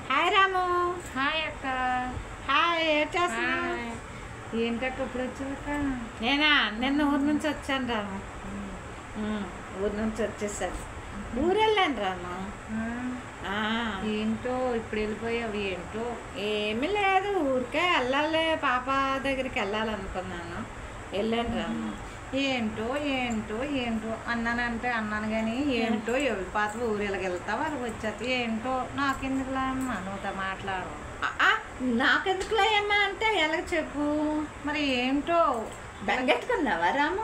Hi రాము. Hi అక్క. Hi, ఏం చేస్తున్నావు? హాయ్. ఏంటక్క ఇప్పుడు వచ్చాక? నేనా నిన్న ఊరు నుంచి వచ్చాను రాము. ఊరు నుంచి వచ్చేసాను. ఊరు వెళ్ళాను రాము. ఏంటో ఇప్పుడు వెళ్ళిపోయావు ఏంటో? ఏమీ లేదు, ఊరికే వెళ్ళాలి, పాప దగ్గరికి వెళ్ళాలనుకున్నాను, వెళ్ళాను రాము. ఏంటో ఏంటో ఏంటో అన్నానంటే అన్నాను కానీ ఏంటో ఎవరి పాత ఊరేళ్ళకి వెళ్తావు వాళ్ళకి వచ్చేది ఏంటో నాకెందుకులా అమ్మా నువ్వుతో మాట్లాడు. నాకెందుకులో ఏమా అంటే ఎలాగ చెప్పు మరి ఏంటో బెంగెట్టుకున్నావా రాము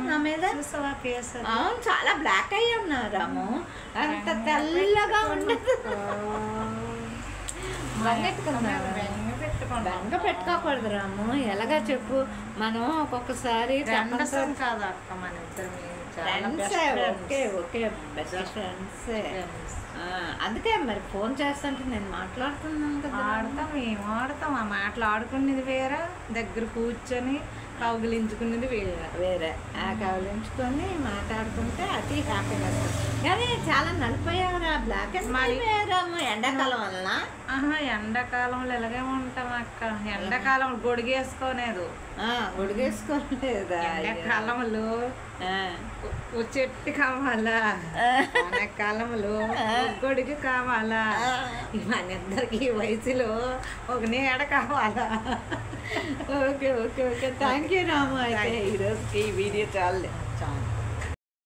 నా మీద? చూసావా కేసు? అవును, చాలా బ్లాక్ అయ్యి ఉన్నావు రాము, అంత తెల్లగా ఉండదు. బెంగ పెట్టుకోకూడదు రాము, ఎలాగా చెప్పు. మనం ఒక్కొక్కసారి కాదు అక్క, మన ఓకే ఓకే బెస్ట్ ఫ్రెండ్సే. అందుకే మరి ఫోన్ చేస్తుంటే నేను మాట్లాడుతున్నాను కదా. ఏం ఆడతాం, ఆ మాట్లాడుకునేది వేరే, దగ్గర కూర్చొని కౌగిలించుకునేది వేరే వేరే. కౌలించుకొని మాట్లాడుకుంటే అది హ్యాపీనెస్. కానీ చాలా నలిపోయావురా, బ్లాక్ అండ్ రాము ఎండాకాలం వలన. ఎండాకాలంలో ఇలాగే ఉంటాం అక్క. ఎండాకాలం గొడిగేసుకోలేదు, గొడిగేసుకోలేదా? ఎండాకాలంలో చెట్టు కావాలా, ఎండాకాలంలో గొడుగు కావాలా, మన ఇద్దరికి ఈ వయసులో ఒక నీడ కావాలా. Okay okay okay, thank you Ramu. అయితే ఈరోజుకి ఈ వీడియో చాలు.